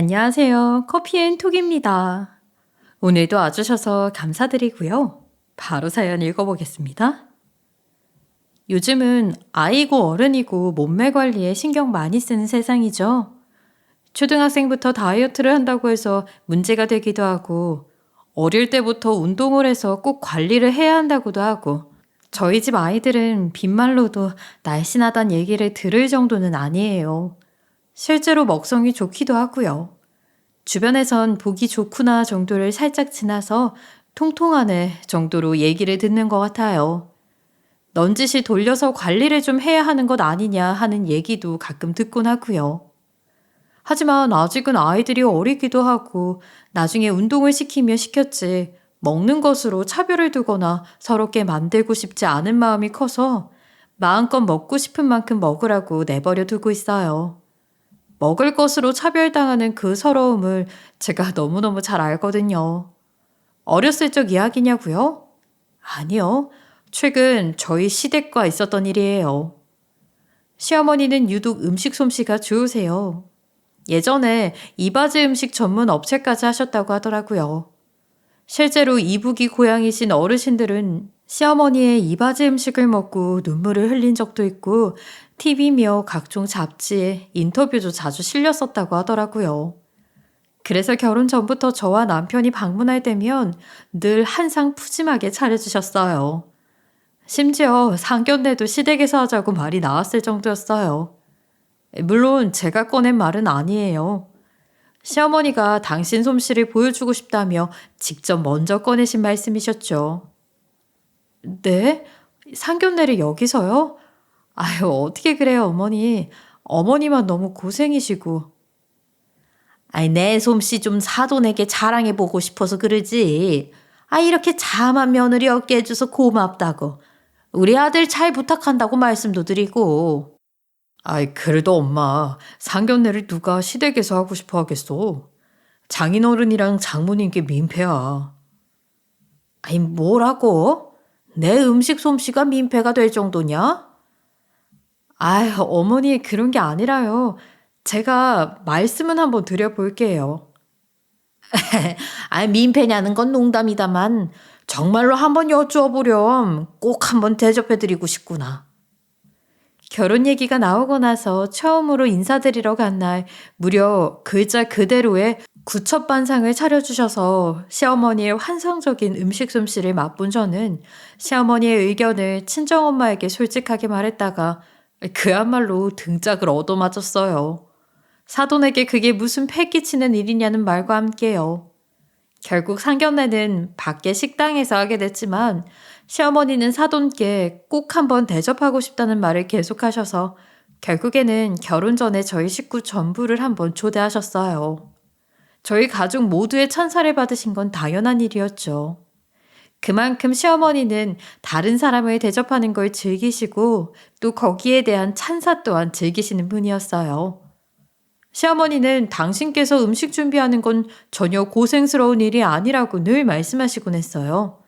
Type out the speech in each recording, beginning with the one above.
안녕하세요. 커피앤톡입니다. 오늘도 와주셔서 감사드리고요. 바로 사연 읽어보겠습니다. 요즘은 아이고 어른이고 몸매 관리에 신경 많이 쓰는 세상이죠. 초등학생부터 다이어트를 한다고 해서 문제가 되기도 하고, 어릴 때부터 운동을 해서 꼭 관리를 해야 한다고도 하고, 저희 집 아이들은 빈말로도 날씬하단 얘기를 들을 정도는 아니에요. 실제로 먹성이 좋기도 하고요. 주변에선 보기 좋구나 정도를 살짝 지나서 통통하네 정도로 얘기를 듣는 것 같아요. 넌지시 돌려서 관리를 좀 해야 하는 것 아니냐 하는 얘기도 가끔 듣곤 하고요. 하지만 아직은 아이들이 어리기도 하고 나중에 운동을 시키며 시켰지 먹는 것으로 차별을 두거나 서럽게 만들고 싶지 않은 마음이 커서 마음껏 먹고 싶은 만큼 먹으라고 내버려 두고 있어요. 먹을 것으로 차별당하는 그 서러움을 제가 너무너무 잘 알거든요. 어렸을 적 이야기냐고요? 아니요. 최근 저희 시댁과 있었던 일이에요. 시어머니는 유독 음식 솜씨가 좋으세요. 예전에 이바지 음식 전문 업체까지 하셨다고 하더라고요. 실제로 이북이 고향이신 어르신들은 시어머니의 이바지 음식을 먹고 눈물을 흘린 적도 있고 TV며 각종 잡지에 인터뷰도 자주 실렸었다고 하더라고요. 그래서 결혼 전부터 저와 남편이 방문할 때면 늘 한상 푸짐하게 차려주셨어요. 심지어 상견례도 시댁에서 하자고 말이 나왔을 정도였어요. 물론 제가 꺼낸 말은 아니에요. 시어머니가 당신 솜씨를 보여주고 싶다며 직접 먼저 꺼내신 말씀이셨죠. 네? 상견례를 여기서요? 아유, 어떻게 그래요, 어머니. 어머니만 너무 고생이시고. 아이, 내 솜씨 좀 사돈에게 자랑해보고 싶어서 그러지. 아, 이렇게 참한 며느리 얻게 해줘서 고맙다고. 우리 아들 잘 부탁한다고 말씀도 드리고. 아이, 그래도 엄마, 상견례를 누가 시댁에서 하고 싶어 하겠어. 장인어른이랑 장모님께 민폐야. 아니, 뭐라고? 내 음식 솜씨가 민폐가 될 정도냐? 아유, 어머니 그런 게 아니라요. 제가 말씀은 한번 드려볼게요. 아, 민폐냐는 건 농담이다만 정말로 한번 여쭈어보렴. 꼭 한번 대접해드리고 싶구나. 결혼 얘기가 나오고 나서 처음으로 인사드리러 간 날 무려 글자 그대로의 구첩반상을 차려주셔서 시어머니의 환상적인 음식 솜씨를 맛본 저는 시어머니의 의견을 친정엄마에게 솔직하게 말했다가 그야말로 등짝을 얻어맞았어요. 사돈에게 그게 무슨 패 끼치는 일이냐는 말과 함께요. 결국 상견례는 밖에 식당에서 하게 됐지만 시어머니는 사돈께 꼭 한번 대접하고 싶다는 말을 계속하셔서 결국에는 결혼 전에 저희 식구 전부를 한번 초대하셨어요. 저희 가족 모두의 찬사를 받으신 건 당연한 일이었죠. 그만큼 시어머니는 다른 사람을 대접하는 걸 즐기시고 또 거기에 대한 찬사 또한 즐기시는 분이었어요. 시어머니는 당신께서 음식 준비하는 건 전혀 고생스러운 일이 아니라고 늘 말씀하시곤 했어요.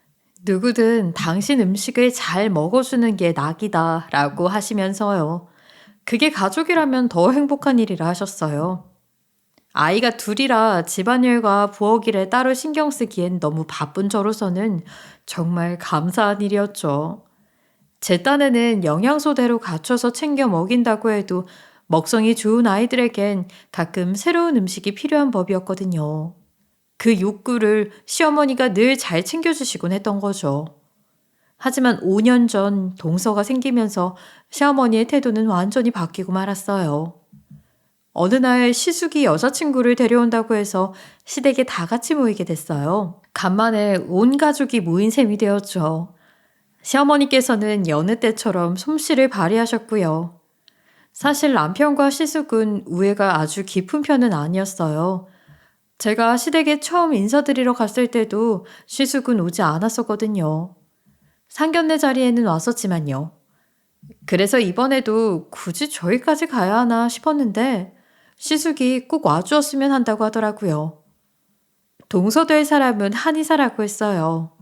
누구든 당신 음식을 잘 먹어주는 게 낙이다 라고 하시면서요. 그게 가족이라면 더 행복한 일이라 하셨어요. 아이가 둘이라 집안일과 부엌일에 따로 신경 쓰기엔 너무 바쁜 저로서는 정말 감사한 일이었죠. 제 딴에는 영양소대로 갖춰서 챙겨 먹인다고 해도 먹성이 좋은 아이들에겐 가끔 새로운 음식이 필요한 법이었거든요. 그 욕구를 시어머니가 늘 잘 챙겨주시곤 했던 거죠. 하지만 5년 전 동서가 생기면서 시어머니의 태도는 완전히 바뀌고 말았어요. 어느 날 시숙이 여자친구를 데려온다고 해서 시댁에 다 같이 모이게 됐어요. 간만에 온 가족이 모인 셈이 되었죠. 시어머니께서는 여느 때처럼 솜씨를 발휘하셨고요. 사실 남편과 시숙은 우애가 아주 깊은 편은 아니었어요. 제가 시댁에 처음 인사드리러 갔을 때도 시숙은 오지 않았었거든요. 상견례 자리에는 왔었지만요. 그래서 이번에도 굳이 저희까지 가야 하나 싶었는데 시숙이 꼭 와주었으면 한다고 하더라고요. 동서될 사람은 한의사라고 했어요.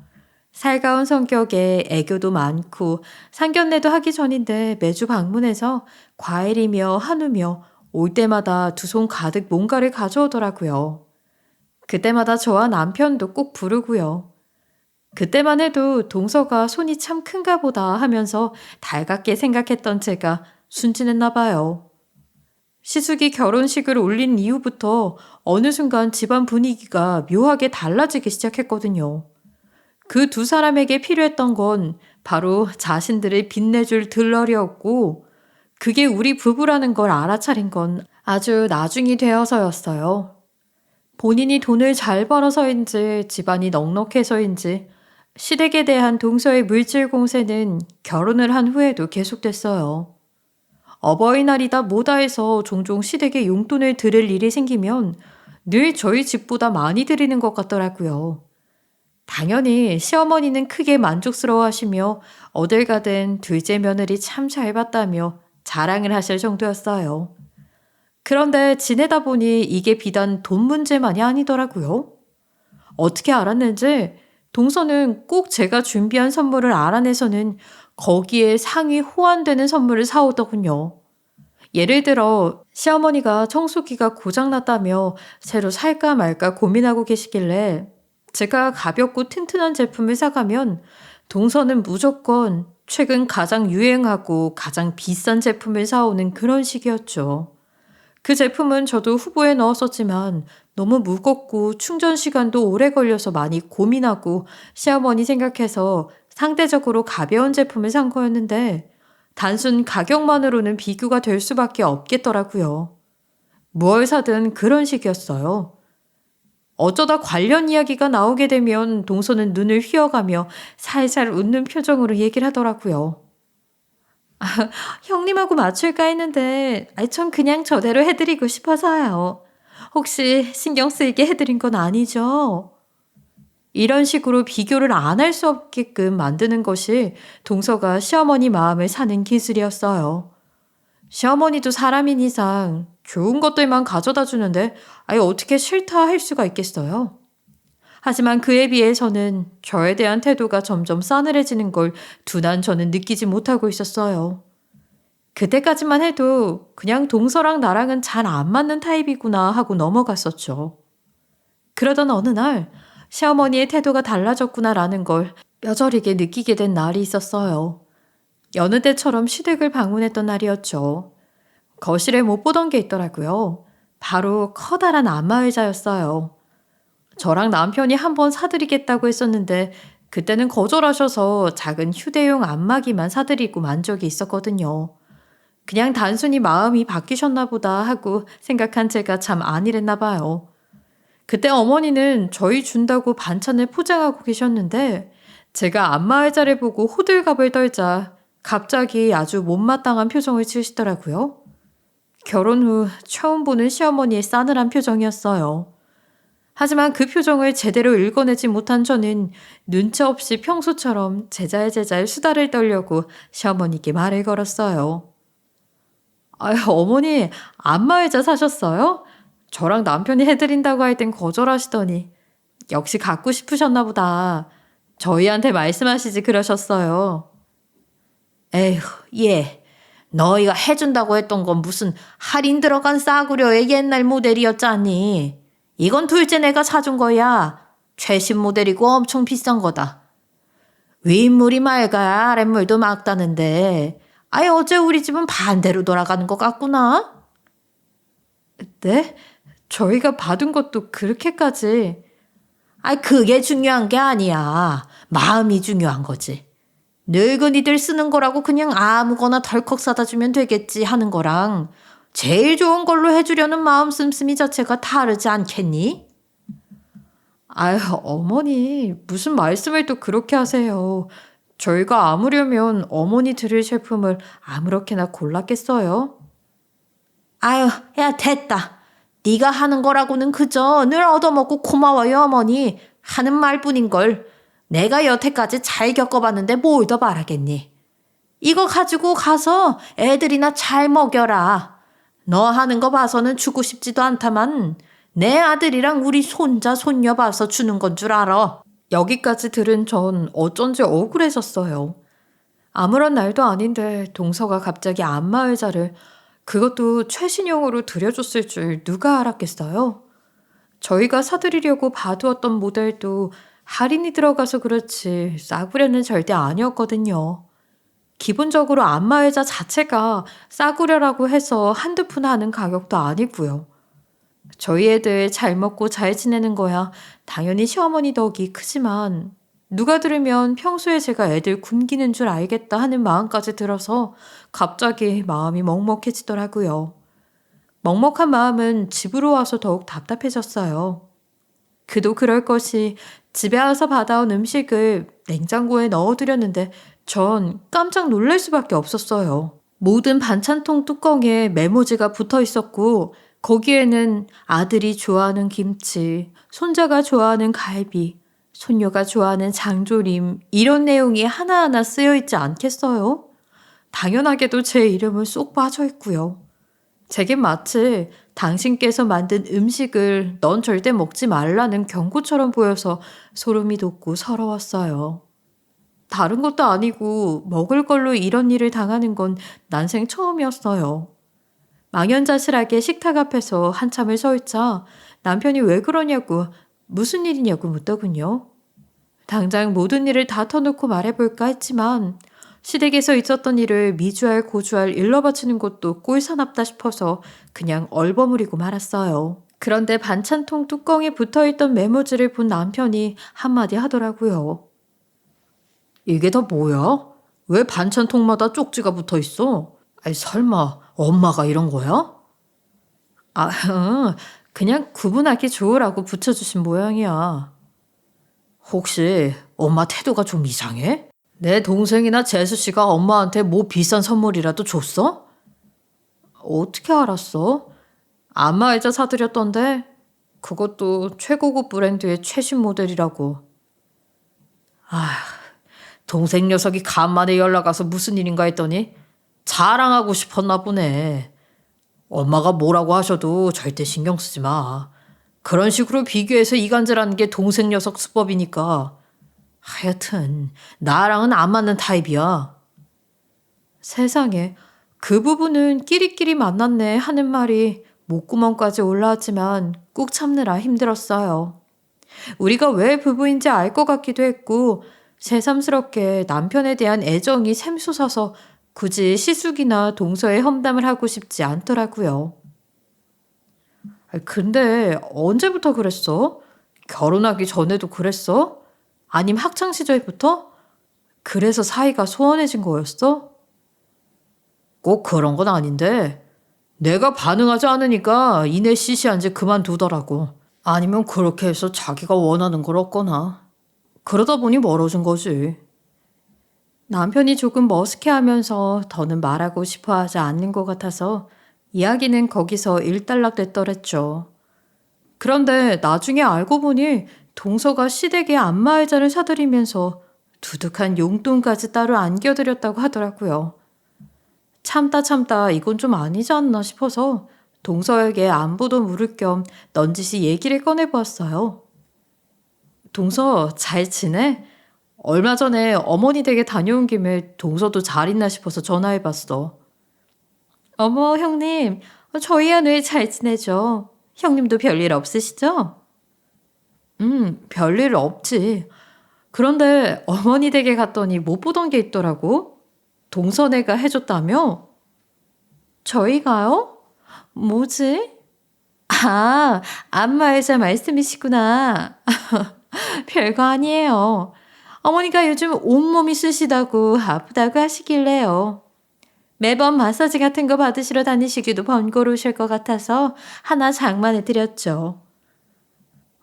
살가운 성격에 애교도 많고 상견례도 하기 전인데 매주 방문해서 과일이며 한우며 올 때마다 두 손 가득 뭔가를 가져오더라고요. 그때마다 저와 남편도 꼭 부르고요. 그때만 해도 동서가 손이 참 큰가 보다 하면서 달갑게 생각했던 제가 순진했나 봐요. 시숙이 결혼식을 올린 이후부터 어느 순간 집안 분위기가 묘하게 달라지기 시작했거든요. 그 두 사람에게 필요했던 건 바로 자신들을 빛내줄 들러리였고, 그게 우리 부부라는 걸 알아차린 건 아주 나중이 되어서였어요. 본인이 돈을 잘 벌어서인지 집안이 넉넉해서인지 시댁에 대한 동서의 물질 공세는 결혼을 한 후에도 계속됐어요. 어버이날이다 뭐다 해서 종종 시댁에 용돈을 드릴 일이 생기면 늘 저희 집보다 많이 드리는 것 같더라고요. 당연히 시어머니는 크게 만족스러워하시며 어딜 가든 둘째 며느리 참 잘 봤다며 자랑을 하실 정도였어요. 그런데 지내다 보니 이게 비단 돈 문제만이 아니더라고요. 어떻게 알았는지 동서는 꼭 제가 준비한 선물을 알아내서는 거기에 상위 호환되는 선물을 사오더군요. 예를 들어 시어머니가 청소기가 고장났다며 새로 살까 말까 고민하고 계시길래 제가 가볍고 튼튼한 제품을 사가면 동서는 무조건 최근 가장 유행하고 가장 비싼 제품을 사오는 그런 식이었죠. 그 제품은 저도 후보에 넣었었지만 너무 무겁고 충전 시간도 오래 걸려서 많이 고민하고 시어머니 생각해서 상대적으로 가벼운 제품을 산 거였는데 단순 가격만으로는 비교가 될 수밖에 없겠더라고요. 무얼 사든 그런 식이었어요. 어쩌다 관련 이야기가 나오게 되면 동서는 눈을 휘어가며 살살 웃는 표정으로 얘기를 하더라고요. 형님하고 맞출까 했는데 전 그냥 저대로 해드리고 싶어서요. 혹시 신경 쓰이게 해드린 건 아니죠? 이런 식으로 비교를 안 할 수 없게끔 만드는 것이 동서가 시어머니 마음을 사는 기술이었어요. 시어머니도 사람인 이상 좋은 것들만 가져다 주는데 아예 어떻게 싫다 할 수가 있겠어요? 하지만 그에 비해서는 저에 대한 태도가 점점 싸늘해지는 걸 둔한 저는 느끼지 못하고 있었어요. 그때까지만 해도 그냥 동서랑 나랑은 잘 안 맞는 타입이구나 하고 넘어갔었죠. 그러던 어느 날 시어머니의 태도가 달라졌구나라는 걸 뼈저리게 느끼게 된 날이 있었어요. 여느 때처럼 시댁을 방문했던 날이었죠. 거실에 못 보던 게 있더라고요. 바로 커다란 안마의자였어요. 저랑 남편이 한번 사드리겠다고 했었는데 그때는 거절하셔서 작은 휴대용 안마기만 사드리고 만 적이 있었거든요. 그냥 단순히 마음이 바뀌셨나 보다 하고 생각한 제가 참 안일했나 봐요. 그때 어머니는 저희 준다고 반찬을 포장하고 계셨는데 제가 안마의자를 보고 호들갑을 떨자 갑자기 아주 못마땅한 표정을 지으시더라고요. 결혼 후 처음 보는 시어머니의 싸늘한 표정이었어요. 하지만 그 표정을 제대로 읽어내지 못한 저는 눈치 없이 평소처럼 제잘제잘 수다를 떨려고 시어머니께 말을 걸었어요. 아유, 어머니, 안마의자 사셨어요? 저랑 남편이 해드린다고 할 땐 거절하시더니 역시 갖고 싶으셨나 보다. 저희한테 말씀하시지 그러셨어요. 에휴, 예. 너희가 해준다고 했던 건 무슨 할인 들어간 싸구려의 옛날 모델이었잖니. 이건 둘째 내가 사준 거야. 최신 모델이고 엄청 비싼 거다. 윗물이 맑아야 아랫물도 맑다는데 아예 어제 우리 집은 반대로 돌아가는 것 같구나. 네? 저희가 받은 것도 그렇게까지. 그게 중요한 게 아니야. 마음이 중요한 거지. 늙은이들 쓰는 거라고 그냥 아무거나 덜컥 사다 주면 되겠지 하는 거랑 제일 좋은 걸로 해주려는 마음 씀씀이 자체가 다르지 않겠니? 아유, 어머니, 무슨 말씀을 또 그렇게 하세요. 저희가 아무려면 어머니 드릴 제품을 아무렇게나 골랐겠어요? 아유, 야, 됐다. 네가 하는 거라고는 그저 늘 얻어먹고 고마워요, 어머니. 하는 말뿐인걸. 내가 여태까지 잘 겪어봤는데 뭘 더 바라겠니? 이거 가지고 가서 애들이나 잘 먹여라. 너 하는 거 봐서는 주고 싶지도 않다만 내 아들이랑 우리 손자 손녀 봐서 주는 건 줄 알아. 여기까지 들은 전 어쩐지 억울해졌어요. 아무런 날도 아닌데 동서가 갑자기 안마의자를 그것도 최신형으로 들여줬을 줄 누가 알았겠어요? 저희가 사드리려고 봐두었던 모델도 할인이 들어가서 그렇지 싸구려는 절대 아니었거든요. 기본적으로 안마의자 자체가 싸구려라고 해서 한두 푼 하는 가격도 아니고요. 저희 애들 잘 먹고 잘 지내는 거야 당연히 시어머니 덕이 크지만 누가 들으면 평소에 제가 애들 굶기는 줄 알겠다 하는 마음까지 들어서 갑자기 마음이 먹먹해지더라고요. 먹먹한 마음은 집으로 와서 더욱 답답해졌어요. 그도 그럴 것이 집에 와서 받아온 음식을 냉장고에 넣어두렸는데 전 깜짝 놀랄 수밖에 없었어요. 모든 반찬통 뚜껑에 메모지가 붙어 있었고 거기에는 아들이 좋아하는 김치, 손자가 좋아하는 갈비, 손녀가 좋아하는 장조림 이런 내용이 하나하나 쓰여 있지 않겠어요? 당연하게도 제 이름은 쏙 빠져 있고요. 제겐 마치 당신께서 만든 음식을 넌 절대 먹지 말라는 경고처럼 보여서 소름이 돋고 서러웠어요. 다른 것도 아니고 먹을 걸로 이런 일을 당하는 건 난생 처음이었어요. 망연자실하게 식탁 앞에서 한참을 서 있자 남편이 왜 그러냐고 무슨 일이냐고 묻더군요. 당장 모든 일을 다 터놓고 말해볼까 했지만 시댁에서 있었던 일을 미주알 고주알 일러 바치는 것도 꼴사납다 싶어서 그냥 얼버무리고 말았어요. 그런데 반찬통 뚜껑에 붙어있던 메모지를 본 남편이 한마디 하더라고요. 이게 다 뭐야? 왜 반찬통마다 쪽지가 붙어 있어? 아니 설마 엄마가 이런 거야? 아, 그냥 구분하기 좋으라고 붙여주신 모양이야. 혹시 엄마 태도가 좀 이상해? 내 동생이나 재수 씨가 엄마한테 뭐 비싼 선물이라도 줬어? 어떻게 알았어? 안마의자 사드렸던데 그것도 최고급 브랜드의 최신 모델이라고. 아, 동생 녀석이 간만에 연락 와서 무슨 일인가 했더니 자랑하고 싶었나 보네. 엄마가 뭐라고 하셔도 절대 신경 쓰지 마. 그런 식으로 비교해서 이간질하는 게 동생 녀석 수법이니까. 하여튼 나랑은 안 맞는 타입이야. 세상에 그 부분은 끼리끼리 만났네 하는 말이 목구멍까지 올라왔지만 꾹 참느라 힘들었어요. 우리가 왜 부부인지 알 것 같기도 했고 새삼스럽게 남편에 대한 애정이 샘솟아서 굳이 시숙이나 동서에 험담을 하고 싶지 않더라고요. 근데 언제부터 그랬어? 결혼하기 전에도 그랬어? 아님 학창 시절부터? 그래서 사이가 소원해진 거였어? 꼭 그런 건 아닌데 내가 반응하지 않으니까 이내 시시한지 그만두더라고. 아니면 그렇게 해서 자기가 원하는 걸 얻거나 그러다 보니 멀어진 거지. 남편이 조금 머쓱해하면서 더는 말하고 싶어하지 않는 것 같아서 이야기는 거기서 일단락됐더랬죠. 그런데 나중에 알고 보니 동서가 시댁에 안마의자를 사들이면서 두둑한 용돈까지 따로 안겨드렸다고 하더라고요. 참다 이건 좀 아니지 않나 싶어서 동서에게 안부도 물을 겸 넌지시 얘기를 꺼내보았어요. 동서 잘 지내? 얼마 전에 어머니 댁에 다녀온 김에 동서도 잘 있나 싶어서 전화해봤어. 어머 형님, 저희야 늘 잘 지내죠. 형님도 별일 없으시죠? 별일 없지. 그런데 어머니 댁에 갔더니 못 보던 게 있더라고. 동서네가 해줬다며? 저희가요? 뭐지? 아, 안마의자 말씀이시구나. 별거 아니에요. 어머니가 요즘 온몸이 쑤시다고 아프다고 하시길래요. 매번 마사지 같은 거 받으시러 다니시기도 번거로우실 것 같아서 하나 장만해 드렸죠.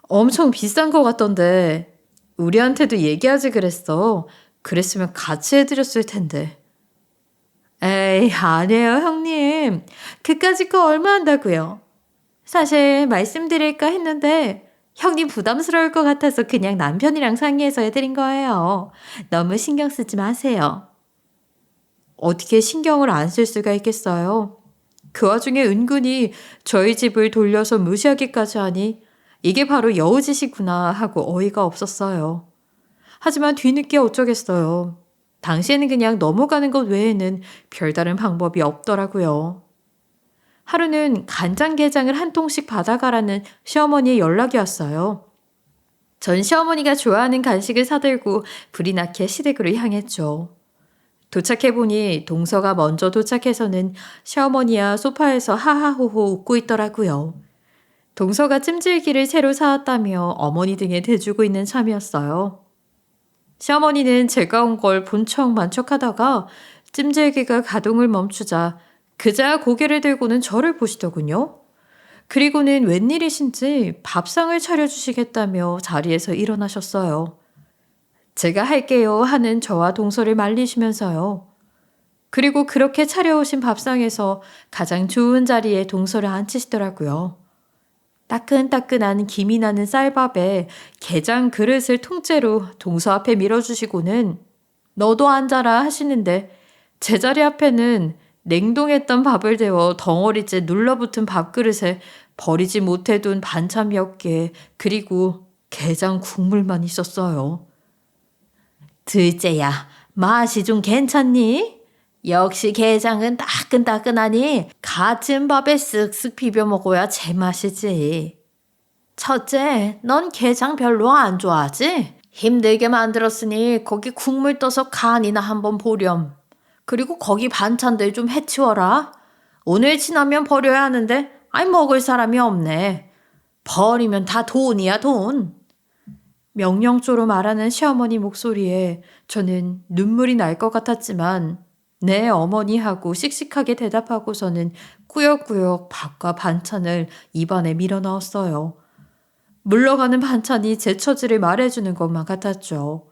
엄청 비싼 거 같던데 우리한테도 얘기하지 그랬어. 그랬으면 같이 해드렸을 텐데. 에이, 아니에요 형님. 그까짓 거 얼마 한다고요. 사실 말씀드릴까 했는데 형님 부담스러울 것 같아서 그냥 남편이랑 상의해서 해드린 거예요. 너무 신경 쓰지 마세요. 어떻게 신경을 안 쓸 수가 있겠어요? 그 와중에 은근히 저희 집을 돌려서 무시하기까지 하니 이게 바로 여우짓이구나 하고 어이가 없었어요. 하지만 뒤늦게 어쩌겠어요. 당시에는 그냥 넘어가는 것 외에는 별다른 방법이 없더라고요. 하루는 간장게장을 한 통씩 받아가라는 시어머니의 연락이 왔어요. 전 시어머니가 좋아하는 간식을 사들고 불이 나게 시댁으로 향했죠. 도착해보니 동서가 먼저 도착해서는 시어머니야 소파에서 하하호호 웃고 있더라고요. 동서가 찜질기를 새로 사왔다며 어머니 등에 대주고 있는 참이었어요. 시어머니는 제가 온 걸 본 척 만척하다가 찜질기가 가동을 멈추자 그제야 고개를 들고는 저를 보시더군요. 그리고는 웬일이신지 밥상을 차려주시겠다며 자리에서 일어나셨어요. 제가 할게요 하는 저와 동서를 말리시면서요. 그리고 그렇게 차려오신 밥상에서 가장 좋은 자리에 동서를 앉히시더라고요. 따끈따끈한 김이 나는 쌀밥에 게장 그릇을 통째로 동서 앞에 밀어주시고는 너도 앉아라 하시는데 제자리 앞에는 냉동했던 밥을 데워 덩어리째 눌러붙은 밥그릇에 버리지 못해둔 반찬 몇 개, 그리고 게장 국물만 있었어요. 둘째야, 맛이 좀 괜찮니? 역시 게장은 따끈따끈하니 같은 밥에 쓱쓱 비벼 먹어야 제맛이지. 첫째, 넌 게장 별로 안 좋아하지? 힘들게 만들었으니 거기 국물 떠서 간이나 한번 보렴. 그리고 거기 반찬들 좀 해치워라. 오늘 지나면 버려야 하는데 먹을 사람이 없네. 버리면 다 돈이야 돈. 명령조로 말하는 시어머니 목소리에 저는 눈물이 날 것 같았지만 네 어머니 하고 씩씩하게 대답하고서는 꾸역꾸역 밥과 반찬을 입안에 밀어 넣었어요. 물러가는 반찬이 제 처지를 말해주는 것만 같았죠.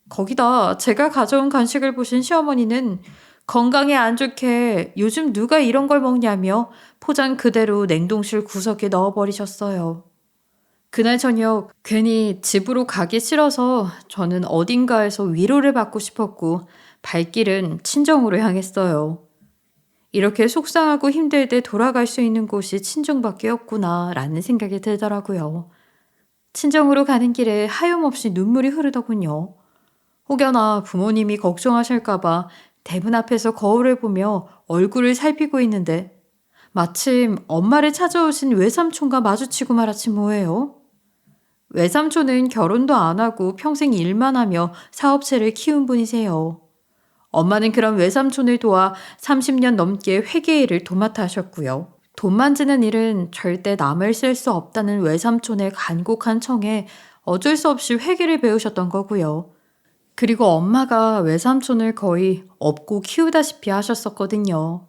거기다 제가 가져온 간식을 보신 시어머니는 건강에 안 좋게 요즘 누가 이런 걸 먹냐며 포장 그대로 냉동실 구석에 넣어버리셨어요. 그날 저녁 괜히 집으로 가기 싫어서 저는 어딘가에서 위로를 받고 싶었고 발길은 친정으로 향했어요. 이렇게 속상하고 힘들 때 돌아갈 수 있는 곳이 친정밖에 없구나 라는 생각이 들더라고요. 친정으로 가는 길에 하염없이 눈물이 흐르더군요. 혹여나 부모님이 걱정하실까봐 대문 앞에서 거울을 보며 얼굴을 살피고 있는데 마침 엄마를 찾아오신 외삼촌과 마주치고 말았지 뭐예요. 외삼촌은 결혼도 안 하고 평생 일만 하며 사업체를 키운 분이세요. 엄마는 그런 외삼촌을 도와 30년 넘게 회계 일을 도맡아 하셨고요. 돈 만지는 일은 절대 남을 쓸 수 없다는 외삼촌의 간곡한 청에 어쩔 수 없이 회계를 배우셨던 거고요. 그리고 엄마가 외삼촌을 거의 업고 키우다시피 하셨었거든요.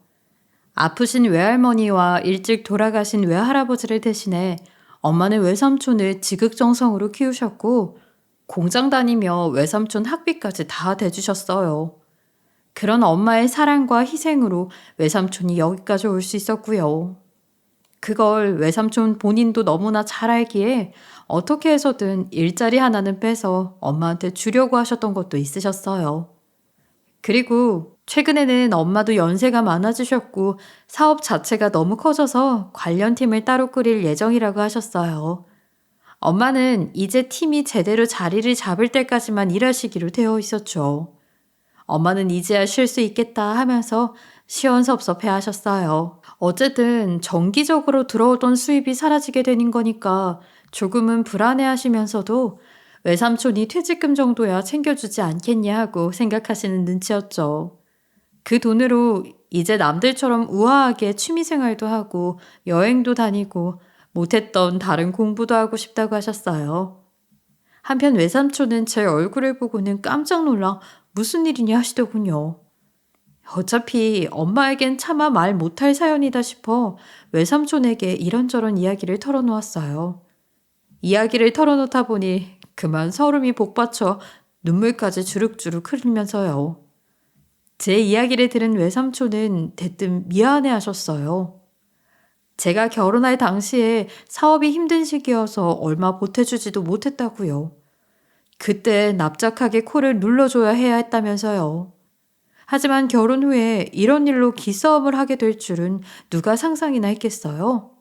아프신 외할머니와 일찍 돌아가신 외할아버지를 대신해 엄마는 외삼촌을 지극정성으로 키우셨고 공장 다니며 외삼촌 학비까지 다 대주셨어요. 그런 엄마의 사랑과 희생으로 외삼촌이 여기까지 올 수 있었고요. 그걸 외삼촌 본인도 너무나 잘 알기에 어떻게 해서든 일자리 하나는 빼서 엄마한테 주려고 하셨던 것도 있으셨어요. 그리고 최근에는 엄마도 연세가 많아지셨고 사업 자체가 너무 커져서 관련팀을 따로 꾸릴 예정이라고 하셨어요. 엄마는 이제 팀이 제대로 자리를 잡을 때까지만 일하시기로 되어 있었죠. 엄마는 이제야 쉴 수 있겠다 하면서 시원섭섭해 하셨어요. 어쨌든 정기적으로 들어오던 수입이 사라지게 되는 거니까 조금은 불안해 하시면서도 외삼촌이 퇴직금 정도야 챙겨주지 않겠냐 하고 생각하시는 눈치였죠. 그 돈으로 이제 남들처럼 우아하게 취미생활도 하고 여행도 다니고 못했던 다른 공부도 하고 싶다고 하셨어요. 한편 외삼촌은 제 얼굴을 보고는 깜짝 놀라 무슨 일이냐 하시더군요. 어차피 엄마에겐 차마 말 못할 사연이다 싶어 외삼촌에게 이런저런 이야기를 털어놓았어요. 이야기를 털어놓다 보니 그만 서름이 복받쳐 눈물까지 주룩주룩 흐르면서요. 제 이야기를 들은 외삼촌은 대뜸 미안해 하셨어요. 제가 결혼할 당시에 사업이 힘든 시기여서 얼마 보태주지도 못했다고요. 그때 납작하게 코를 눌러줘야 해야 했다면서요. 하지만 결혼 후에 이런 일로 기싸움을 하게 될 줄은 누가 상상이나 했겠어요?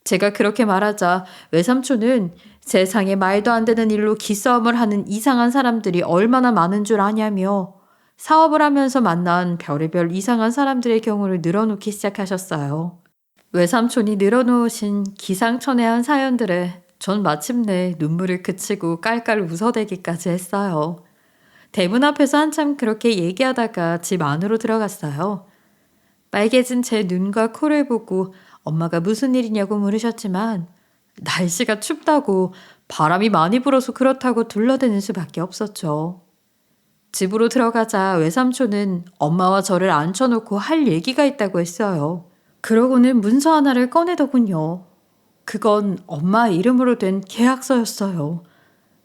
제가 그렇게 말하자 외삼촌은 세상에 말도 안 되는 일로 기싸움을 하는 이상한 사람들이 얼마나 많은 줄 아냐며 사업을 하면서 만난 별의별 이상한 사람들의 경우를 늘어놓기 시작하셨어요. 외삼촌이 늘어놓으신 기상천외한 사연들에 전 마침내 눈물을 그치고 깔깔 웃어대기까지 했어요. 대문 앞에서 한참 그렇게 얘기하다가 집 안으로 들어갔어요. 빨개진 제 눈과 코를 보고 엄마가 무슨 일이냐고 물으셨지만 날씨가 춥다고 바람이 많이 불어서 그렇다고 둘러대는 수밖에 없었죠. 집으로 들어가자 외삼촌은 엄마와 저를 앉혀놓고 할 얘기가 있다고 했어요. 그러고는 문서 하나를 꺼내더군요. 그건 엄마 이름으로 된 계약서였어요.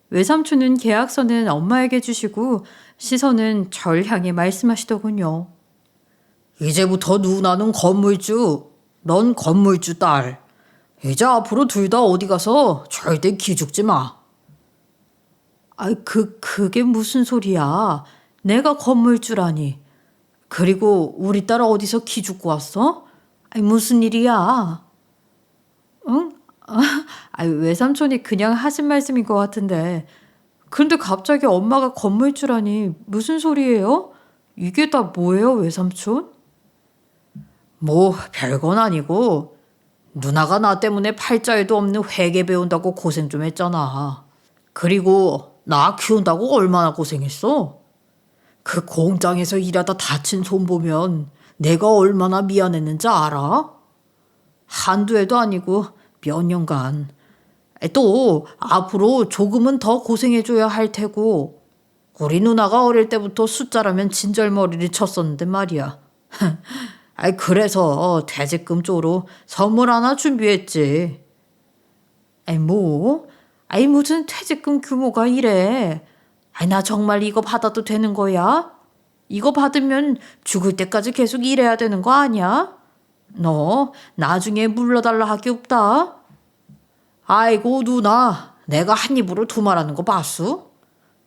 외삼촌은 계약서는 엄마에게 주시고 시선은 절 향해 말씀하시더군요. 이제부터 누나는 건물주, 넌 건물주 딸. 이제 앞으로 둘 다 어디 가서 절대 기죽지 마. 그게 무슨 소리야. 내가 건물주라니. 그리고 우리 딸 어디서 기죽고 왔어? 무슨 일이야? 응? 외삼촌이 그냥 하신 말씀인 것 같은데. 그런데 갑자기 엄마가 건물주라니 무슨 소리예요? 이게 다 뭐예요, 외삼촌? 뭐 별건 아니고 누나가 나 때문에 팔자에도 없는 회계 배운다고 고생 좀 했잖아. 그리고 나 키운다고 얼마나 고생했어? 그 공장에서 일하다 다친 손 보면 내가 얼마나 미안했는지 알아? 한두 해도 아니고 몇 년간. 또 앞으로 조금은 더 고생해줘야 할 테고 우리 누나가 어릴 때부터 숫자라면 진절머리를 쳤었는데 말이야. 그래서 퇴직금 쪽으로 선물 하나 준비했지. 뭐? 무슨 퇴직금 규모가 이래? 나 정말 이거 받아도 되는 거야? 이거 받으면 죽을 때까지 계속 일해야 되는 거 아니야? 너 나중에 물러달라 할 게 없다. 아이고 누나, 내가 한 입으로 두말하는 거 봤수?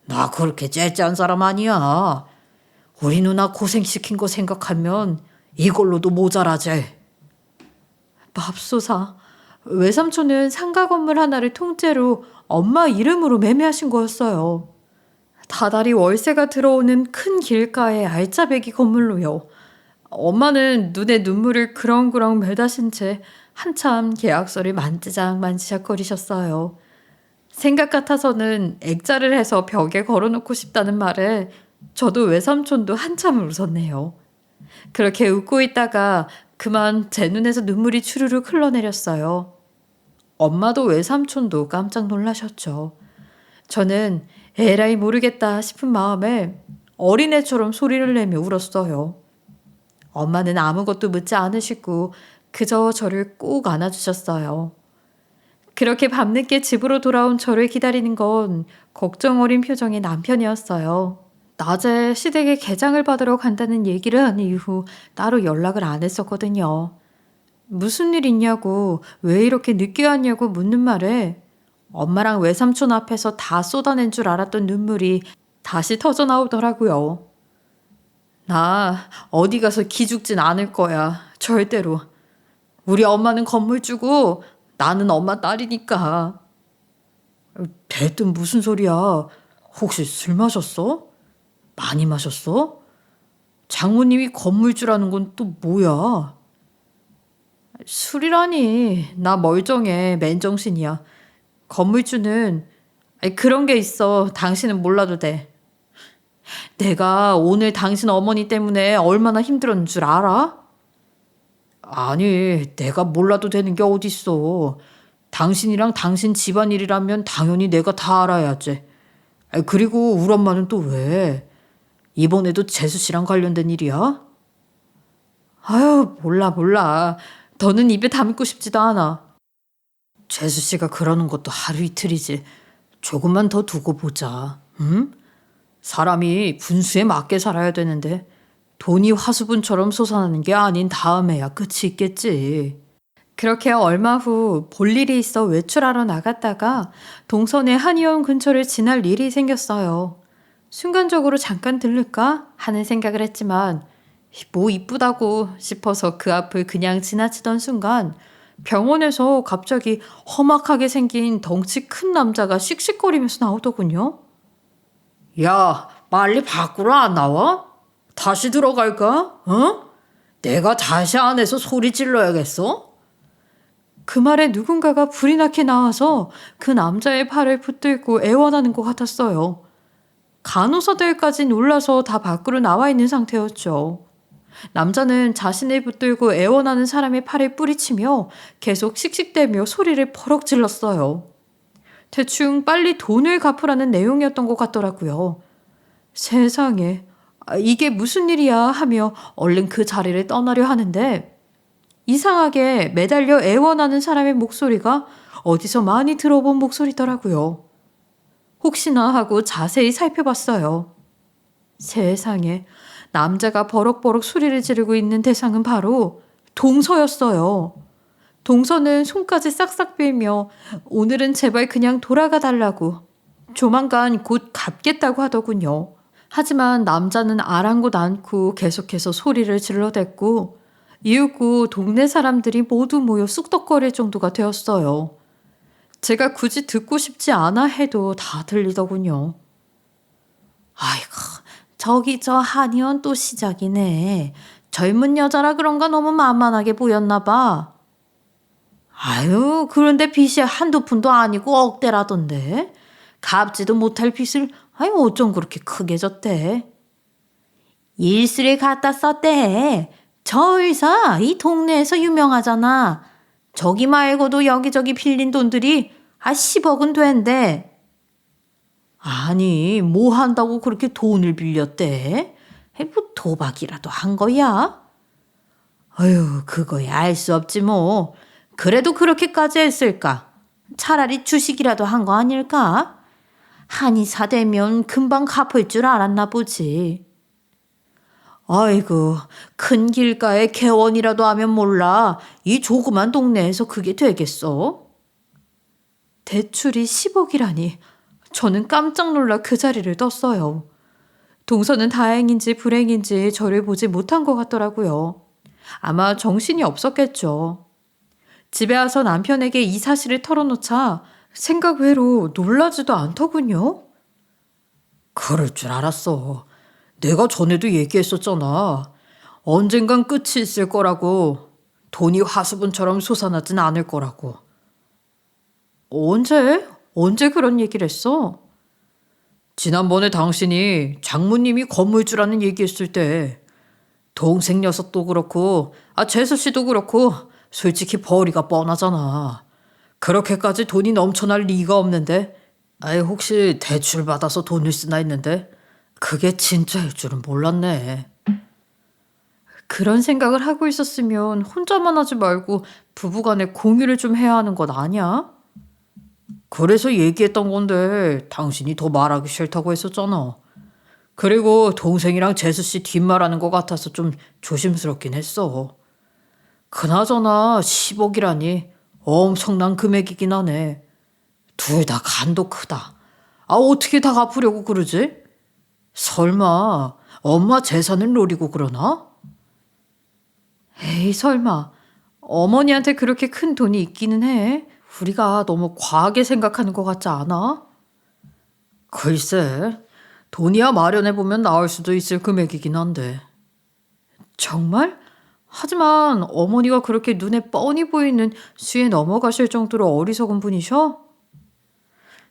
나 그렇게 째째한 사람 아니야. 우리 누나 고생시킨 거 생각하면 이걸로도 모자라지. 맙소사. 외삼촌은 상가 건물 하나를 통째로 엄마 이름으로 매매하신 거였어요. 다달이 월세가 들어오는 큰 길가의 알짜배기 건물로요. 엄마는 눈에 눈물을 그렁그렁 매다신 채 한참 계약서를 만지작거리셨어요. 생각 같아서는 액자를 해서 벽에 걸어놓고 싶다는 말에 저도 외삼촌도 한참을 웃었네요. 그렇게 웃고 있다가 그만 제 눈에서 눈물이 주르륵 흘러내렸어요. 엄마도 외삼촌도 깜짝 놀라셨죠. 저는 에라이 모르겠다 싶은 마음에 어린애처럼 소리를 내며 울었어요. 엄마는 아무것도 묻지 않으시고 그저 저를 꼭 안아주셨어요. 그렇게 밤늦게 집으로 돌아온 저를 기다리는 건 걱정 어린 표정의 남편이었어요. 낮에 시댁에 개장을 받으러 간다는 얘기를 한 이후 따로 연락을 안 했었거든요. 무슨 일 있냐고, 왜 이렇게 늦게 왔냐고 묻는 말에 엄마랑 외삼촌 앞에서 다 쏟아낸 줄 알았던 눈물이 다시 터져 나오더라고요. 나 어디 가서 기죽진 않을 거야. 절대로. 우리 엄마는 건물주고 나는 엄마 딸이니까. 대뜸 무슨 소리야. 혹시 술 마셨어? 많이 마셨어? 장모님이 건물주라는 건 또 뭐야? 술이라니. 나 멀쩡해. 맨정신이야. 건물주는 그런 게 있어. 당신은 몰라도 돼. 내가 오늘 당신 어머니 때문에 얼마나 힘들었는 줄 알아? 아니, 내가 몰라도 되는 게 어딨어. 당신이랑 당신 집안일이라면 당연히 내가 다 알아야지. 그리고 우리 엄마는 또 왜? 이번에도 재수 씨랑 관련된 일이야? 몰라. 더는 입에 담고 싶지도 않아. 재수 씨가 그러는 것도 하루 이틀이지. 조금만 더 두고 보자. 응? 사람이 분수에 맞게 살아야 되는데 돈이 화수분처럼 솟아나는 게 아닌 다음에야 끝이 있겠지. 그렇게 얼마 후 볼일이 있어 외출하러 나갔다가 동선의 한의원 근처를 지날 일이 생겼어요. 순간적으로 잠깐 들를까 하는 생각을 했지만 뭐 이쁘다고 싶어서 그 앞을 그냥 지나치던 순간 병원에서 갑자기 험악하게 생긴 덩치 큰 남자가 씩씩거리면서 나오더군요. 야, 빨리 밖으로 안 나와? 다시 들어갈까? 어? 내가 다시 안에서 소리 질러야겠어? 그 말에 누군가가 불이 나게 나와서 그 남자의 팔을 붙들고 애원하는 것 같았어요. 간호사들까지 놀라서 다 밖으로 나와 있는 상태였죠. 남자는 자신을 붙들고 애원하는 사람의 팔을 뿌리치며 계속 씩씩대며 소리를 버럭 질렀어요. 대충 빨리 돈을 갚으라는 내용이었던 것 같더라고요. 세상에, 이게 무슨 일이야 하며 얼른 그 자리를 떠나려 하는데 이상하게 매달려 애원하는 사람의 목소리가 어디서 많이 들어본 목소리더라고요. 혹시나 하고 자세히 살펴봤어요. 세상에, 남자가 버럭버럭 소리를 지르고 있는 대상은 바로 동서였어요. 동서는 손까지 싹싹 빌며 오늘은 제발 그냥 돌아가 달라고 조만간 곧 갚겠다고 하더군요. 하지만 남자는 아랑곳 않고 계속해서 소리를 질러댔고 이윽고 동네 사람들이 모두 모여 쑥덕거릴 정도가 되었어요. 제가 굳이 듣고 싶지 않아 해도 다 들리더군요. 아이고, 저기 저 한의원 또 시작이네. 젊은 여자라 그런가 너무 만만하게 보였나 봐. 아유, 그런데 빚이 한두 푼도 아니고 억대라던데. 갚지도 못할 빚을 아유 어쩜 그렇게 크게 졌대. 일수를 갖다 썼대. 저 의사 이 동네에서 유명하잖아. 저기 말고도 여기저기 빌린 돈들이 10억은 된대. 아니 뭐 한다고 그렇게 돈을 빌렸대? 뭐 도박이라도 한 거야? 아유 그거야 알 수 없지 뭐. 그래도 그렇게까지 했을까? 차라리 주식이라도 한 거 아닐까? 한의사 되면 금방 갚을 줄 알았나 보지. 아이고, 큰 길가에 개원이라도 하면 몰라. 이 조그만 동네에서 그게 되겠어? 대출이 10억이라니. 저는 깜짝 놀라 그 자리를 떴어요. 동서는 다행인지 불행인지 저를 보지 못한 것 같더라고요. 아마 정신이 없었겠죠. 집에 와서 남편에게 이 사실을 털어놓자 생각 외로 놀라지도 않더군요. 그럴 줄 알았어. 내가 전에도 얘기했었잖아. 언젠간 끝이 있을 거라고. 돈이 화수분처럼 솟아나진 않을 거라고. 언제? 언제 그런 얘기를 했어? 지난번에 당신이 장모님이 건물주라는 얘기했을 때 동생 녀석도 그렇고 재수 씨도 그렇고 솔직히 벌이가 뻔하잖아. 그렇게까지 돈이 넘쳐날 리가 없는데 혹시 대출 받아서 돈을 쓰나 했는데 그게 진짜일 줄은 몰랐네. 그런 생각을 하고 있었으면 혼자만 하지 말고 부부간에 공유를 좀 해야 하는 것 아니야? 그래서 얘기했던 건데 당신이 더 말하기 싫다고 했었잖아. 그리고 동생이랑 재수씨 뒷말하는 것 같아서 좀 조심스럽긴 했어. 그나저나 10억이라니 엄청난 금액이긴 하네. 둘 다 간도 크다. 어떻게 다 갚으려고 그러지? 설마 엄마 재산을 노리고 그러나? 에이 설마 어머니한테 그렇게 큰 돈이 있기는 해. 우리가 너무 과하게 생각하는 것 같지 않아? 글쎄, 돈이야 마련해보면 나올 수도 있을 금액이긴 한데. 정말? 하지만 어머니가 그렇게 눈에 뻔히 보이는 수에 넘어가실 정도로 어리석은 분이셔?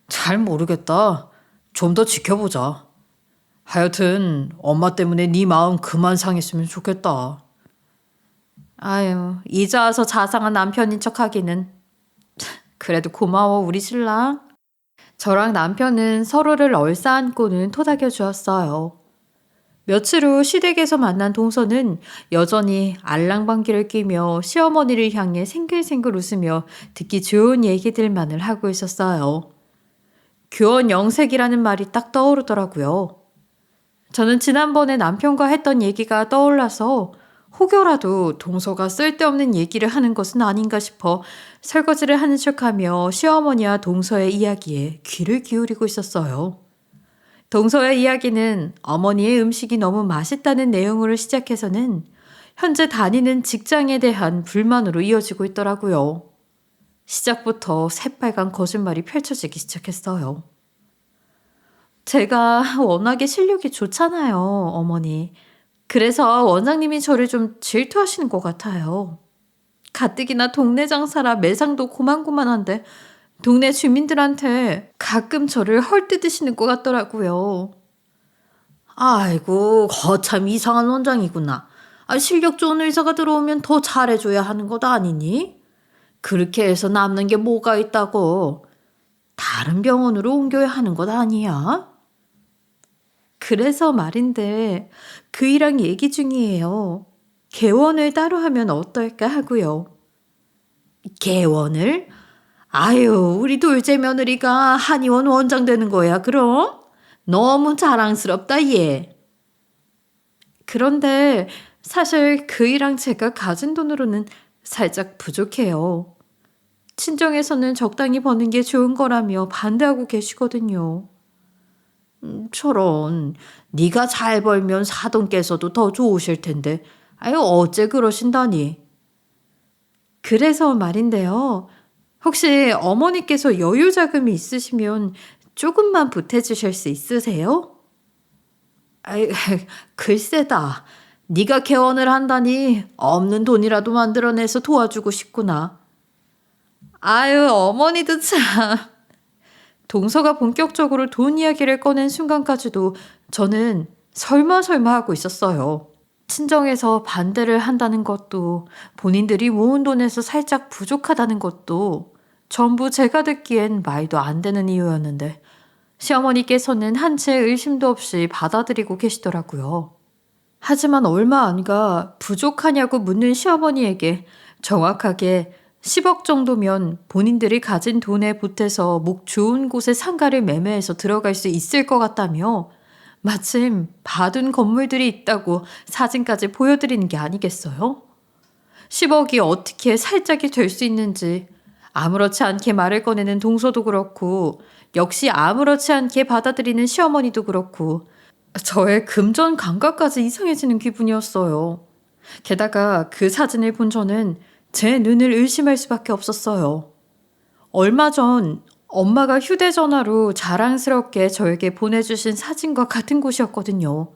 잘 모르겠다. 좀 더 지켜보자. 하여튼 엄마 때문에 네 마음 그만 상했으면 좋겠다. 아유, 이제 와서 자상한 남편인 척 하기는. 그래도 고마워, 우리 신랑. 저랑 남편은 서로를 얼싸안고는 토닥여 주었어요. 며칠 후 시댁에서 만난 동서는 여전히 알랑방귀를 끼며 시어머니를 향해 생글생글 웃으며 듣기 좋은 얘기들만을 하고 있었어요. 교원 영색이라는 말이 딱 떠오르더라고요. 저는 지난번에 남편과 했던 얘기가 떠올라서 혹여라도 동서가 쓸데없는 얘기를 하는 것은 아닌가 싶어 설거지를 하는 척하며 시어머니와 동서의 이야기에 귀를 기울이고 있었어요. 동서의 이야기는 어머니의 음식이 너무 맛있다는 내용으로 시작해서는 현재 다니는 직장에 대한 불만으로 이어지고 있더라고요. 시작부터 새빨간 거짓말이 펼쳐지기 시작했어요. 제가 워낙에 실력이 좋잖아요, 어머니. 그래서 원장님이 저를 좀 질투하시는 것 같아요. 가뜩이나 동네 장사라 매상도 고만고만한데 동네 주민들한테 가끔 저를 헐뜯으시는 것 같더라고요. 아이고, 거참 이상한 원장이구나. 실력 좋은 의사가 들어오면 더 잘해줘야 하는 것 아니니? 그렇게 해서 남는 게 뭐가 있다고. 다른 병원으로 옮겨야 하는 것 아니야? 그래서 말인데 그이랑 얘기 중이에요. 개원을 따로 하면 어떨까 하고요. 개원을? 아유, 우리 둘째 며느리가 한의원 원장 되는 거야, 그럼? 너무 자랑스럽다, 얘. 그런데 사실 그이랑 제가 가진 돈으로는 살짝 부족해요. 친정에서는 적당히 버는 게 좋은 거라며 반대하고 계시거든요. 저런, 네가 잘 벌면 사돈께서도 더 좋으실 텐데, 아유, 어째 그러신다니. 그래서 말인데요. 혹시 어머니께서 여유 자금이 있으시면 조금만 보태주실 수 있으세요? 아이, 글쎄다. 네가 개원을 한다니 없는 돈이라도 만들어내서 도와주고 싶구나. 아유, 어머니도 참. 동서가 본격적으로 돈 이야기를 꺼낸 순간까지도 저는 설마 하고 있었어요. 친정에서 반대를 한다는 것도 본인들이 모은 돈에서 살짝 부족하다는 것도 전부 제가 듣기엔 말도 안 되는 이유였는데 시어머니께서는 한 채 의심도 없이 받아들이고 계시더라고요. 하지만 얼마 안 가 부족하냐고 묻는 시어머니에게 정확하게 10억 정도면 본인들이 가진 돈에 보태서 목 좋은 곳에 상가를 매매해서 들어갈 수 있을 것 같다며 마침 받은 건물들이 있다고 사진까지 보여드리는 게 아니겠어요? 10억이 어떻게 살짝이 될 수 있는지 아무렇지 않게 말을 꺼내는 동서도 그렇고 역시 아무렇지 않게 받아들이는 시어머니도 그렇고 저의 금전 감각까지 이상해지는 기분이었어요. 게다가 그 사진을 본 저는 제 눈을 의심할 수밖에 없었어요. 얼마 전 엄마가 휴대전화로 자랑스럽게 저에게 보내주신 사진과 같은 곳이었거든요.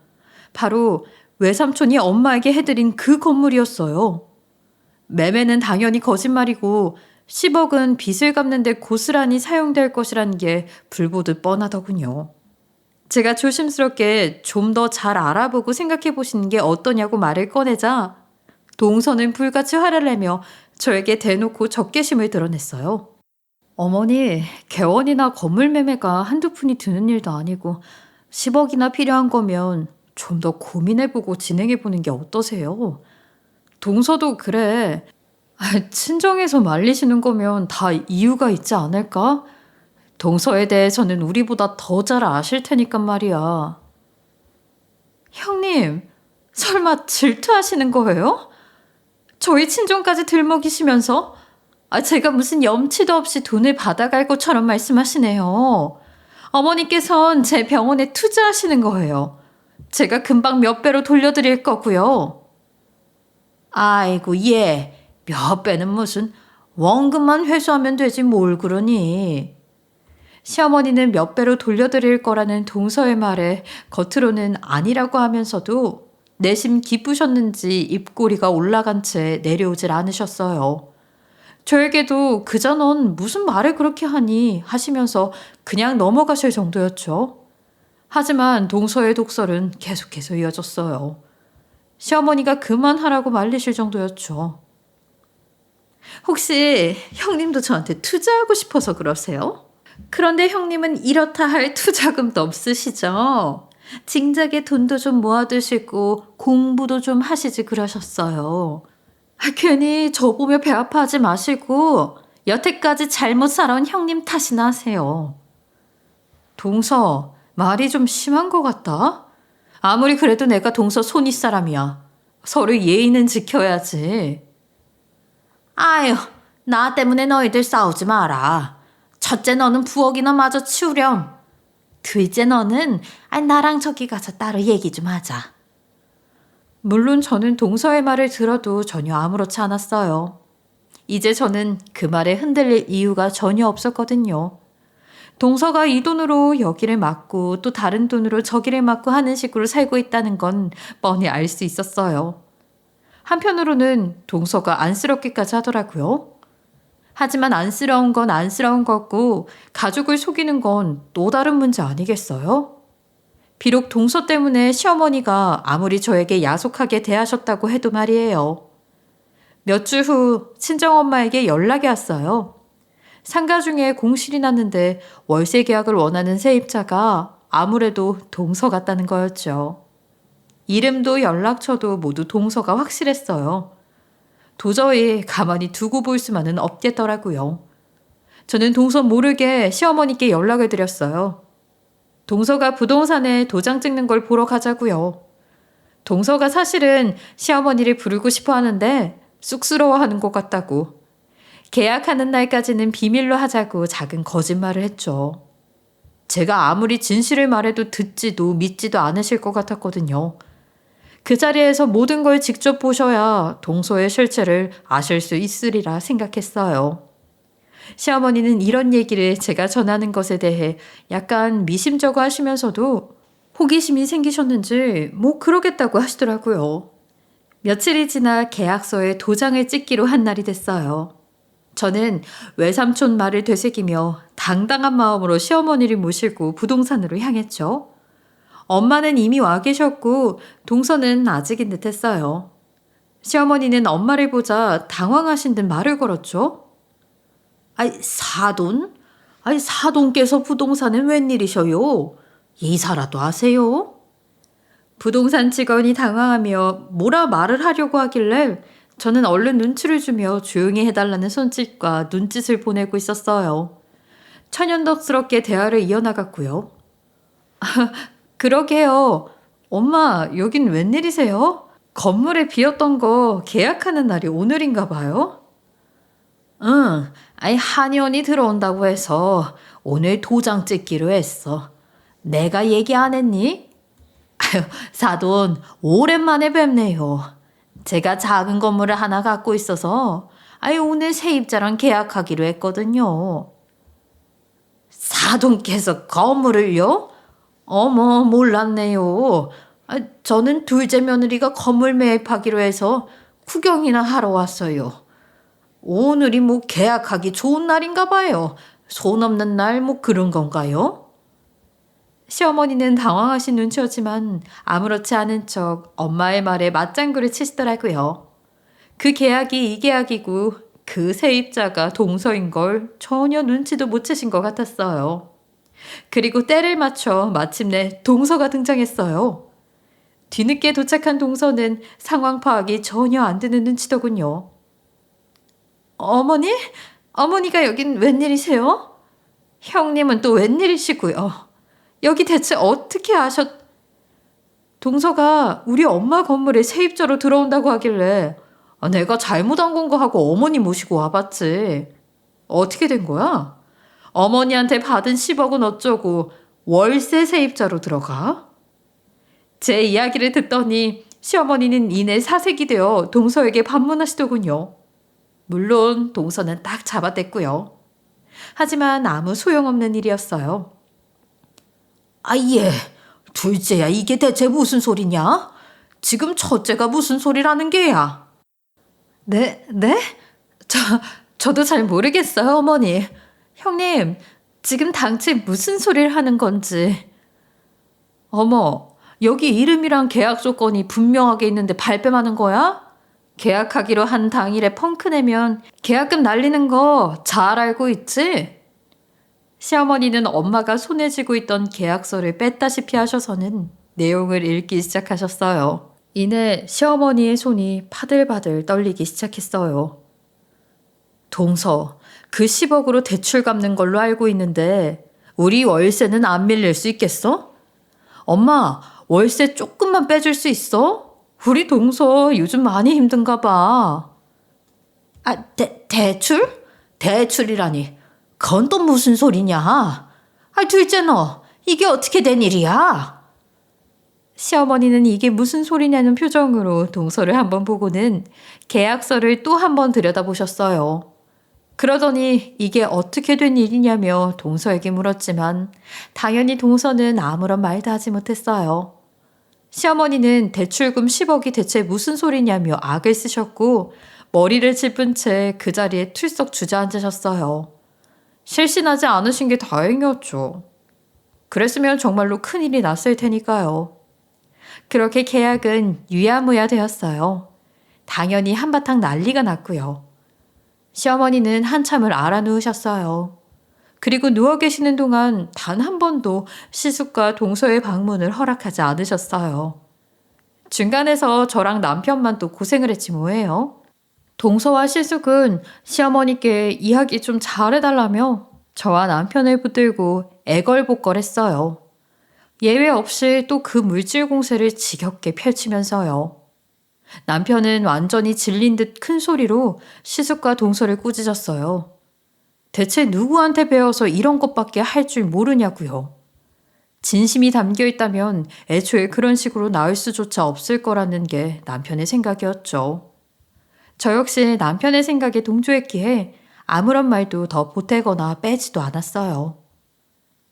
바로 외삼촌이 엄마에게 해드린 그 건물이었어요. 매매는 당연히 거짓말이고 10억은 빚을 갚는 데 고스란히 사용될 것이란 게 불보듯 뻔하더군요. 제가 조심스럽게 좀 더 잘 알아보고 생각해 보시는 게 어떠냐고 말을 꺼내자 동서는 불같이 화를 내며 저에게 대놓고 적개심을 드러냈어요. 어머니, 개원이나 건물 매매가 한두 푼이 드는 일도 아니고 10억이나 필요한 거면 좀 더 고민해보고 진행해보는 게 어떠세요? 동서도 그래. 친정에서 말리시는 거면 다 이유가 있지 않을까? 동서에 대해서는 우리보다 더 잘 아실 테니까 말이야. 형님, 설마 질투하시는 거예요? 저희 친정까지 들먹이시면서 제가 무슨 염치도 없이 돈을 받아갈 것처럼 말씀하시네요. 어머니께선 제 병원에 투자하시는 거예요. 제가 금방 몇 배로 돌려드릴 거고요. 아이고, 얘, 몇 배는 무슨 원금만 회수하면 되지 뭘 그러니. 시어머니는 몇 배로 돌려드릴 거라는 동서의 말에 겉으로는 아니라고 하면서도 내심 기쁘셨는지 입꼬리가 올라간 채 내려오질 않으셨어요. 저에게도 그자 넌 무슨 말을 그렇게 하니 하시면서 그냥 넘어가실 정도였죠. 하지만 동서의 독설은 계속해서 이어졌어요. 시어머니가 그만하라고 말리실 정도였죠. 혹시 형님도 저한테 투자하고 싶어서 그러세요? 그런데 형님은 이렇다 할 투자금도 없으시죠? 징작에 돈도 좀 모아두시고 공부도 좀 하시지 그러셨어요. 괜히 저 보며 배 아파하지 마시고 여태까지 잘못 살아온 형님 탓이나 하세요. 동서, 말이 좀 심한 것 같다? 아무리 그래도 내가 동서 손윗 사람이야. 서로 예의는 지켜야지. 아유, 나 때문에 너희들 싸우지 마라. 첫째 너는 부엌이나 마저 치우렴. 둘째 너는 나랑 저기 가서 따로 얘기 좀 하자. 물론 저는 동서의 말을 들어도 전혀 아무렇지 않았어요. 이제 저는 그 말에 흔들릴 이유가 전혀 없었거든요. 동서가 이 돈으로 여기를 막고 또 다른 돈으로 저기를 막고 하는 식으로 살고 있다는 건 뻔히 알 수 있었어요. 한편으로는 동서가 안쓰럽기까지 하더라고요. 하지만 안쓰러운 건 안쓰러운 거고 가족을 속이는 건 또 다른 문제 아니겠어요? 비록 동서 때문에 시어머니가 아무리 저에게 야속하게 대하셨다고 해도 말이에요. 몇 주 후 친정엄마에게 연락이 왔어요. 상가 중에 공실이 났는데 월세 계약을 원하는 세입자가 아무래도 동서 같다는 거였죠. 이름도 연락처도 모두 동서가 확실했어요. 도저히 가만히 두고 볼 수만은 없겠더라고요. 저는 동서 모르게 시어머니께 연락을 드렸어요. 동서가 부동산에 도장 찍는 걸 보러 가자고요. 동서가 사실은 시어머니를 부르고 싶어 하는데 쑥스러워하는 것 같다고. 계약하는 날까지는 비밀로 하자고 작은 거짓말을 했죠. 제가 아무리 진실을 말해도 듣지도 믿지도 않으실 것 같았거든요. 그 자리에서 모든 걸 직접 보셔야 동서의 실체를 아실 수 있으리라 생각했어요. 시어머니는 이런 얘기를 제가 전하는 것에 대해 약간 미심쩍어 하시면서도 호기심이 생기셨는지 뭐 그러겠다고 하시더라고요. 며칠이 지나 계약서에 도장을 찍기로 한 날이 됐어요. 저는 외삼촌 말을 되새기며 당당한 마음으로 시어머니를 모시고 부동산으로 향했죠. 엄마는 이미 와 계셨고 동서는 아직인 듯 했어요. 시어머니는 엄마를 보자 당황하신 듯 말을 걸었죠. 아이, 사돈? 아이, 사돈께서 부동산은 웬일이셔요? 이사라도 하세요? 부동산 직원이 당황하며 뭐라 말을 하려고 하길래 저는 얼른 눈치를 주며 조용히 해달라는 손짓과 눈짓을 보내고 있었어요. 천연덕스럽게 대화를 이어나갔고요. 그러게요. 엄마, 여긴 웬일이세요? 건물에 비었던 거 계약하는 날이 오늘인가 봐요? 응, 아니 한의원이 들어온다고 해서 오늘 도장 찍기로 했어. 내가 얘기 안 했니? 아유, 사돈, 오랜만에 뵙네요. 제가 작은 건물을 하나 갖고 있어서 오늘 세입자랑 계약하기로 했거든요. 사돈께서 건물을요? 어머, 몰랐네요. 저는 둘째 며느리가 건물 매입하기로 해서 구경이나 하러 왔어요. 오늘이 뭐 계약하기 좋은 날인가 봐요. 손 없는 날 뭐 그런 건가요? 시어머니는 당황하신 눈치였지만 아무렇지 않은 척 엄마의 말에 맞장구를 치시더라고요. 그 계약이 이 계약이고 그 세입자가 동서인 걸 전혀 눈치도 못 채신 것 같았어요. 그리고 때를 맞춰 마침내 동서가 등장했어요. 뒤늦게 도착한 동서는 상황 파악이 전혀 안 되는 눈치더군요. 어머니? 어머니가 여긴 웬일이세요? 형님은 또 웬일이시고요. 여기 대체 어떻게 동서가 우리 엄마 건물에 세입자로 들어온다고 하길래 내가 잘못한 건가 하고 어머니 모시고 와봤지. 어떻게 된 거야? 어머니한테 받은 10억은 어쩌고 월세 세입자로 들어가? 제 이야기를 듣더니 시어머니는 이내 사색이 되어 동서에게 반문하시더군요. 물론 동서는 딱 잡아댔고요. 하지만 아무 소용없는 일이었어요. 예. 둘째야, 이게 대체 무슨 소리냐? 지금 첫째가 무슨 소리라는 게야? 네? 저도 잘 모르겠어요, 어머니. 형님, 지금 당최 무슨 소리를 하는 건지. 어머, 여기 이름이랑 계약 조건이 분명하게 있는데 발뺌하는 거야? 계약하기로 한 당일에 펑크 내면 계약금 날리는 거 잘 알고 있지? 시어머니는 엄마가 손에 쥐고 있던 계약서를 뺐다시피 하셔서는 내용을 읽기 시작하셨어요. 이내 시어머니의 손이 파들파들 떨리기 시작했어요. 동서, 그 10억으로 대출 갚는 걸로 알고 있는데 우리 월세는 안 밀릴 수 있겠어? 엄마, 월세 조금만 빼줄 수 있어? 우리 동서 요즘 많이 힘든가 봐. 대출? 대출이라니. 그건 또 무슨 소리냐? 둘째 너, 이게 어떻게 된 일이야? 시어머니는 이게 무슨 소리냐는 표정으로 동서를 한번 보고는 계약서를 또 한번 들여다보셨어요. 그러더니 이게 어떻게 된 일이냐며 동서에게 물었지만 당연히 동서는 아무런 말도 하지 못했어요. 시어머니는 대출금 10억이 대체 무슨 소리냐며 악을 쓰셨고 머리를 짚은 채 그 자리에 툴썩 주저앉으셨어요. 실신하지 않으신 게 다행이었죠. 그랬으면 정말로 큰일이 났을 테니까요. 그렇게 계약은 유야무야 되었어요. 당연히 한바탕 난리가 났고요. 시어머니는 한참을 알아누우셨어요. 그리고 누워 계시는 동안 단 한 번도 시숙과 동서의 방문을 허락하지 않으셨어요. 중간에서 저랑 남편만 또 고생을 했지 뭐예요. 동서와 시숙은 시어머니께 이야기 좀 잘해달라며 저와 남편을 붙들고 애걸복걸했어요. 예외 없이 또 그 물질 공세를 지겹게 펼치면서요. 남편은 완전히 질린 듯 큰 소리로 시숙과 동서를 꾸짖었어요. 대체 누구한테 배워서 이런 것밖에 할 줄 모르냐고요. 진심이 담겨 있다면 애초에 그런 식으로 나올 수조차 없을 거라는 게 남편의 생각이었죠. 저 역시 남편의 생각에 동조했기에 아무런 말도 더 보태거나 빼지도 않았어요.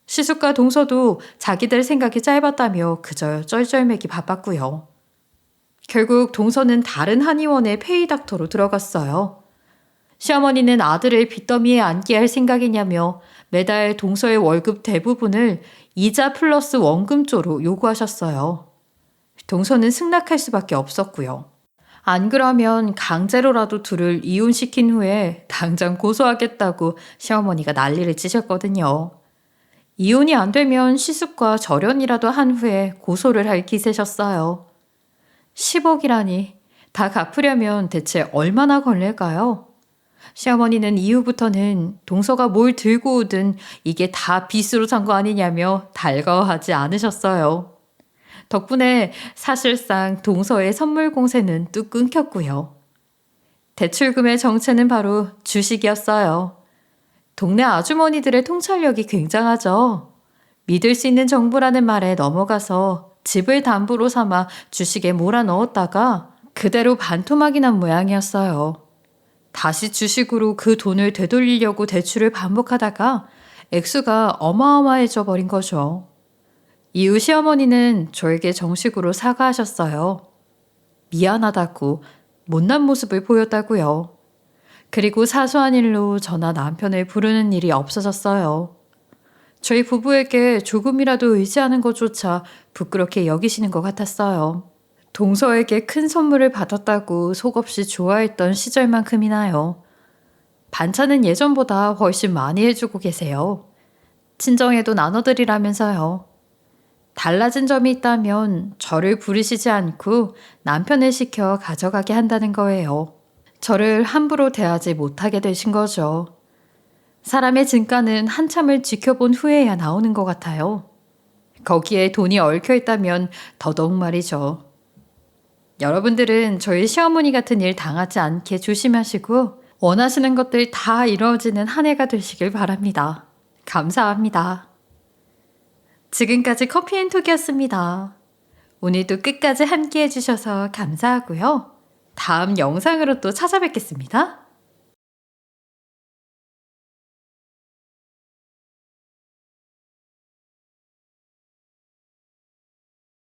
시숙과 동서도 자기들 생각이 짧았다며 그저 쩔쩔매기 바빴고요. 결국 동서는 다른 한의원의 페이닥터로 들어갔어요. 시어머니는 아들을 빚더미에 앉게 할 생각이냐며 매달 동서의 월급 대부분을 이자 플러스 원금조로 요구하셨어요. 동서는 승낙할 수밖에 없었고요. 안 그러면 강제로라도 둘을 이혼시킨 후에 당장 고소하겠다고 시어머니가 난리를 치셨거든요. 이혼이 안 되면 시숙과 절연이라도 한 후에 고소를 할 기세셨어요. 10억이라니 다 갚으려면 대체 얼마나 걸릴까요? 시어머니는 이후부터는 동서가 뭘 들고 오든 이게 다 빚으로 산 거 아니냐며 달가워하지 않으셨어요. 덕분에 사실상 동서의 선물 공세는 뚝 끊겼고요. 대출금의 정체는 바로 주식이었어요. 동네 아주머니들의 통찰력이 굉장하죠. 믿을 수 있는 정보라는 말에 넘어가서 집을 담보로 삼아 주식에 몰아넣었다가 그대로 반토막이 난 모양이었어요. 다시 주식으로 그 돈을 되돌리려고 대출을 반복하다가 액수가 어마어마해져 버린 거죠. 이후 시어머니는 저에게 정식으로 사과하셨어요. 미안하다고, 못난 모습을 보였다고요. 그리고 사소한 일로 저나 남편을 부르는 일이 없어졌어요. 저희 부부에게 조금이라도 의지하는 것조차 부끄럽게 여기시는 것 같았어요. 동서에게 큰 선물을 받았다고 속없이 좋아했던 시절만큼이나요. 반찬은 예전보다 훨씬 많이 해주고 계세요. 친정에도 나눠드리라면서요. 달라진 점이 있다면 저를 부르시지 않고 남편을 시켜 가져가게 한다는 거예요. 저를 함부로 대하지 못하게 되신 거죠. 사람의 진가는 한참을 지켜본 후에야 나오는 것 같아요. 거기에 돈이 얽혀 있다면 더더욱 말이죠. 여러분들은 저희 시어머니 같은 일 당하지 않게 조심하시고 원하시는 것들 다 이루어지는 한 해가 되시길 바랍니다. 감사합니다. 지금까지 커피앤톡이었습니다. 오늘도 끝까지 함께 해주셔서 감사하고요. 다음 영상으로 또 찾아뵙겠습니다.